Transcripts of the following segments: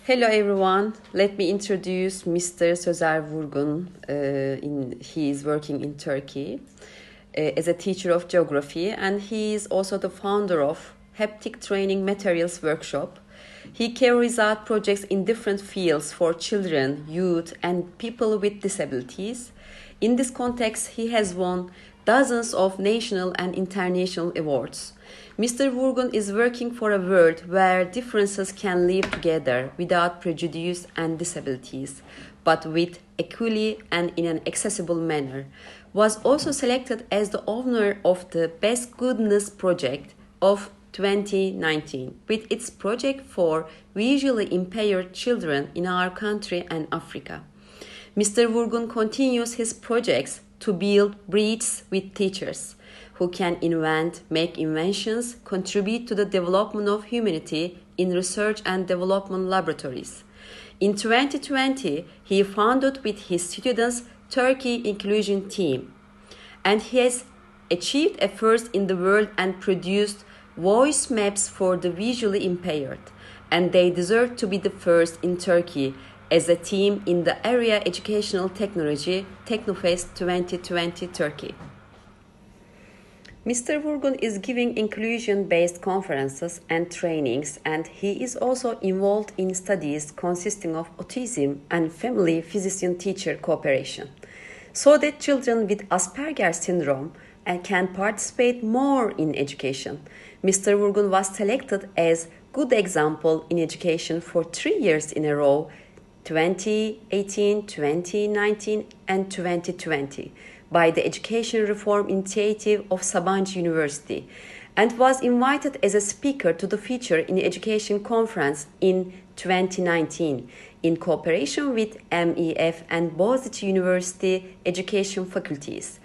Hello everyone, let me introduce Mr. Sözer Vurgun. He is working in Turkey as a teacher of geography, and he is also the founder of Haptic Training Materials Workshop. He carries out projects in different fields for children, youth, and people with disabilities. In this context, he has won dozens of national and international awards. Mr. Vurgun is working for a world where differences can live together without prejudice and disabilities, but with equity and in an accessible manner. Was also selected as the owner of the Best Goodness Project of 2019, with its project for visually impaired children in our country and Africa. Mr. Vurgun continues his projects to build bridges with teachers who can invent, make inventions, contribute to the development of humanity in research and development laboratories. In 2020, he founded with his students Turkey Inclusion Team, and he has achieved a first in the world and produced voice maps for the visually impaired, and they deserve to be the first in Turkey as a team in the area Educational Technology Technofest 2020 Turkey. Mr. Vurgun is giving inclusion-based conferences and trainings, and he is also involved in studies consisting of autism and family physician-teacher cooperation, so that children with Asperger's syndrome can participate more in education. Mr. Vurgun was selected as Good Example in Education for 3 years in a row, 2018, 2019, and 2020. By the Education Reform Initiative of Sabancı University, and was invited as a speaker to the Future in Education conference in 2019 in cooperation with MEF and Boğaziçi University education faculties.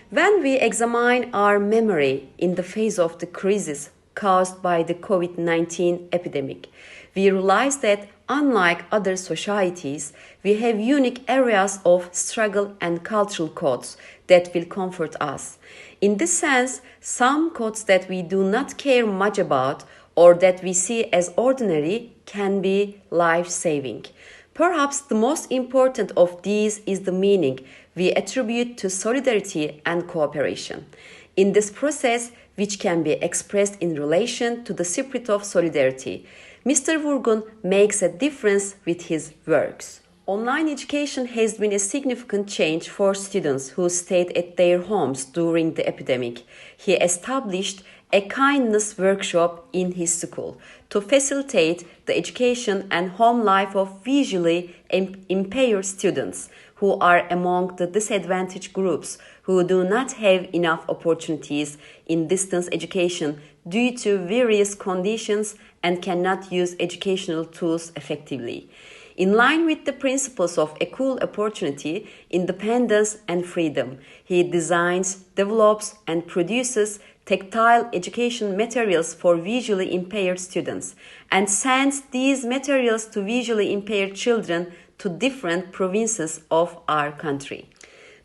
When we examine our memory in the face of the crisis caused by the COVID-19 epidemic, we realize that unlike other societies, we have unique areas of struggle and cultural codes that will comfort us. In this sense, some codes that we do not care much about or that we see as ordinary can be life-saving. Perhaps the most important of these is the meaning we attribute to solidarity and cooperation. In this process, which can be expressed in relation to the spirit of solidarity, Mr. Vurgun makes a difference with his works. Online education has been a significant change for students who stayed at their homes during the epidemic. He established a kindness workshop in his school to facilitate the education and home life of visually impaired students who are among the disadvantaged groups who do not have enough opportunities in distance education due to various conditions and cannot use educational tools effectively. In line with the principles of equal opportunity, independence, and freedom, he designs, develops, and produces tactile education materials for visually impaired students and sends these materials to visually impaired children to different provinces of our country.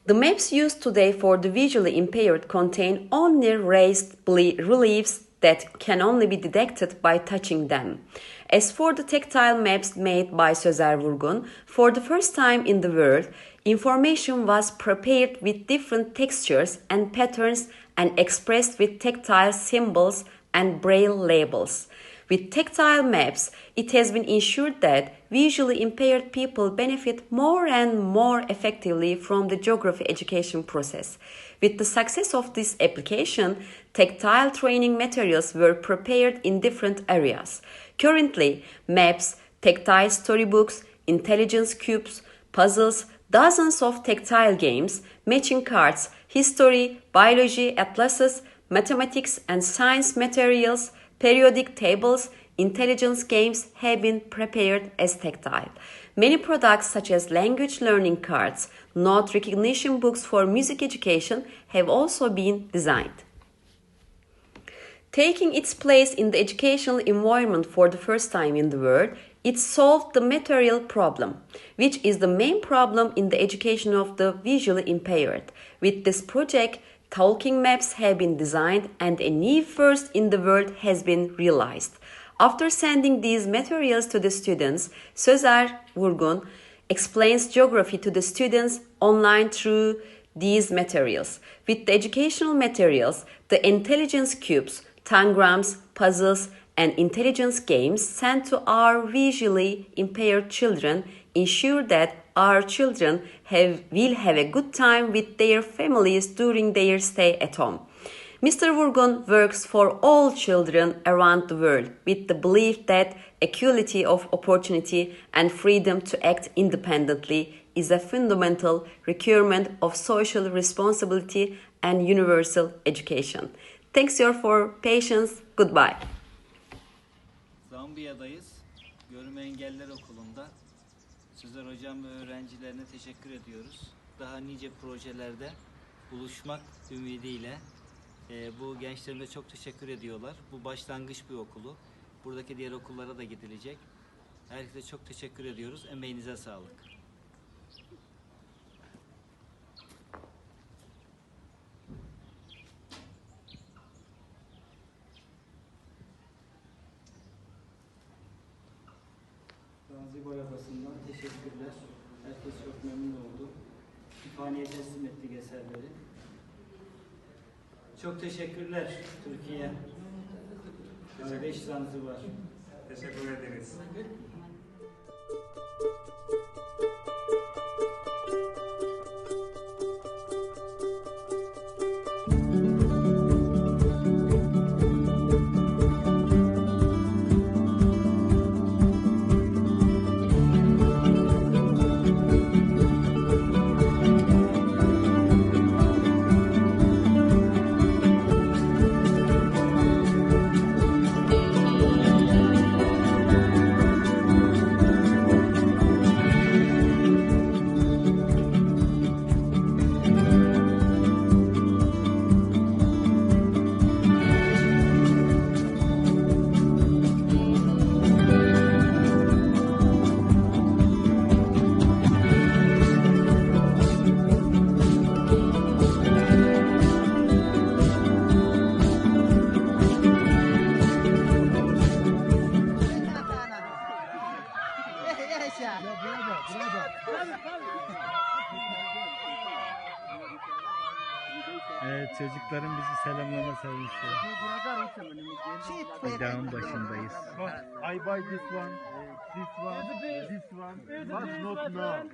The maps used today for the visually impaired contain only raised reliefs that can only be detected by touching them. As for the tactile maps made by Sözer Vurgun, for the first time in the world, information was prepared with different textures and patterns and expressed with tactile symbols and braille labels. With tactile maps, it has been ensured that visually impaired people benefit more and more effectively from the geography education process. With the success of this application, tactile training materials were prepared in different areas. Currently, maps, tactile storybooks, intelligence cubes, puzzles, dozens of tactile games, matching cards, history, biology atlases, mathematics and science materials, periodic tables, intelligence games have been prepared as tactile. Many products such as language learning cards, note recognition books for music education have also been designed. Taking its place in the educational environment for the first time in the world, it solved the material problem, which is the main problem in the education of the visually impaired. With this project, talking maps have been designed and a new first in the world has been realized. After sending these materials to the students, Sözer Vurgun explains geography to the students online through these materials. With the educational materials, the intelligence cubes, tangrams, puzzles, and intelligence games sent to our visually impaired children ensure that our children will have a good time with their families during their stay at home. Mr. Vurgun works for all children around the world with the belief that equality of opportunity and freedom to act independently is a fundamental requirement of social responsibility and universal education. Thanks for patience. Goodbye. Zambiya'dayız. Görme Engeller Okulu'nda. Sözer Hocam ve öğrencilerine teşekkür ediyoruz. Daha nice projelerde buluşmak ümidiyle bu gençlerime çok teşekkür ediyorlar. Bu başlangıç bir okulu. Buradaki diğer okullara da gidilecek. Herkese çok teşekkür ediyoruz. Emeğinize sağlık. Zanzibar Adası'ndan teşekkürler. Herkes çok memnun oldu. Kütüphaneye teslim ettik eserleri. Çok teşekkürler Türkiye. Kardeş Zanzibar. Teşekkür ederiz. Evet, çocukların bizi selamlama çalışıyor. Dağın başındayız. I buy this one, this one, but not now.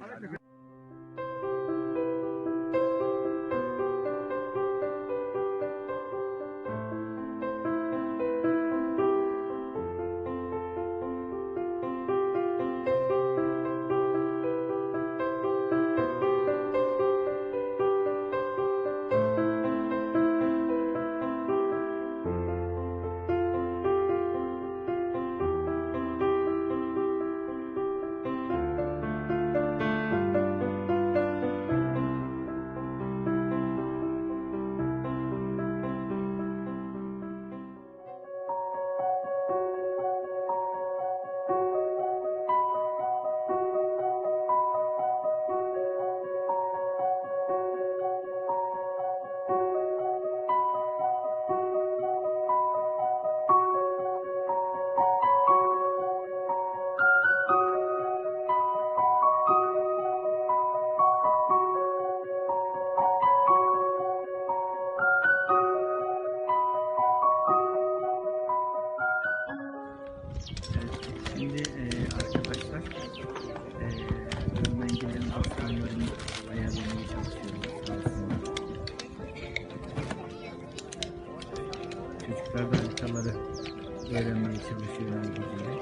Şimdi arkadaşlar görme engellerin bastonlarını ayarlamaya çalışıyoruz aslında. Çocuklar da haritaları öğrenmeye çalışıyorlar bizimle.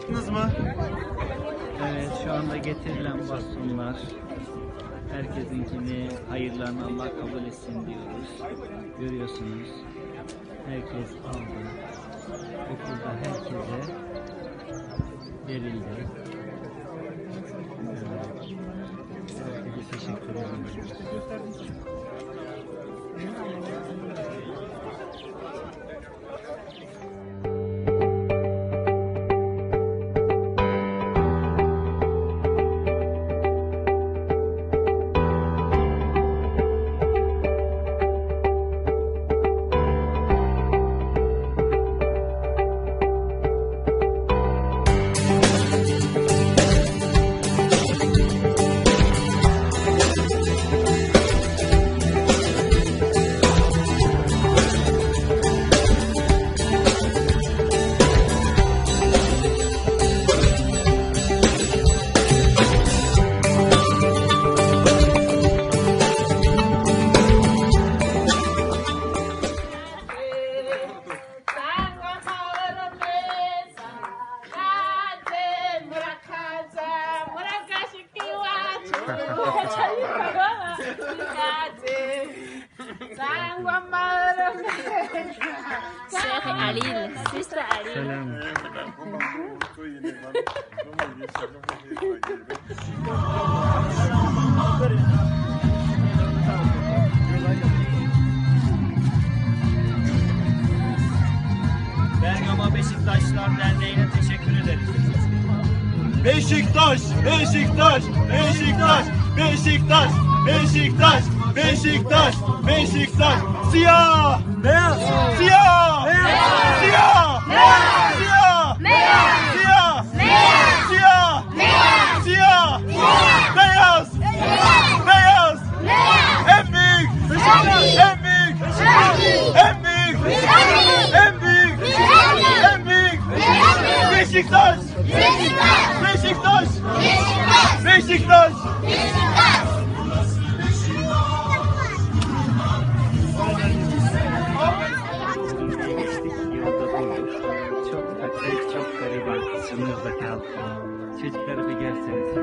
Anladınız mı? Evet, şu anda getirilen bastonlar, herkesinkini hayırlarını Allah kabul etsin diyoruz. Görüyorsunuz, herkes aldı. Okulda herkese verildi. Herkese teşekkür ederim. Sheikh Alil, Sister Alil. Selam. Bergama Beşiktaşlar Derneği'ne teşekkür ederiz. Beşiktaş, Beşiktaş, Beşiktaş, Beşiktaş, Beşiktaş, Beşiktaş, Beşiktaş. Siyah, beyaz, siyah, beyaz, siyah, beyaz, siyah, beyaz, siyah, beyaz, siyah, beyaz, siyah, beyaz, beyaz, en büyük, en büyük, en büyük, en büyük, en büyük, Beşiktaş, Beşiktaş, Beşiktaş. Yolda durduk. Çok fakir, çok gariban. Sınırda kaldık. Çocukları bir görseniz.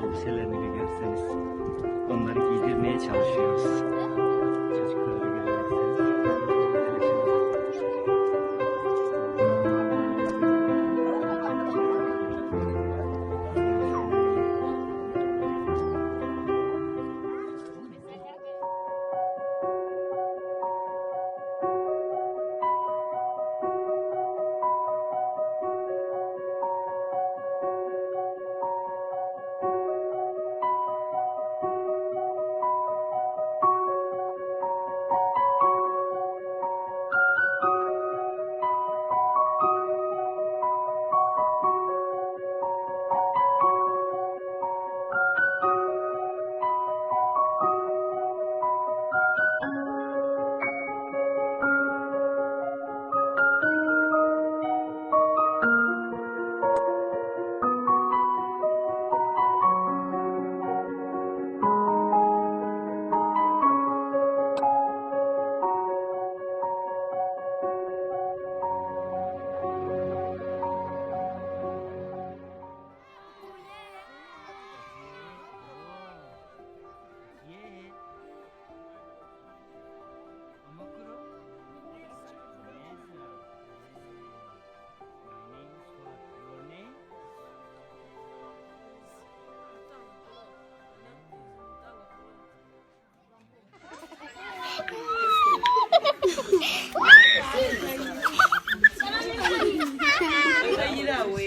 Elbiselerini bir görseniz. Onları giydirmeye çalışıyoruz. Çocukları bir göreceksiniz. Ira we.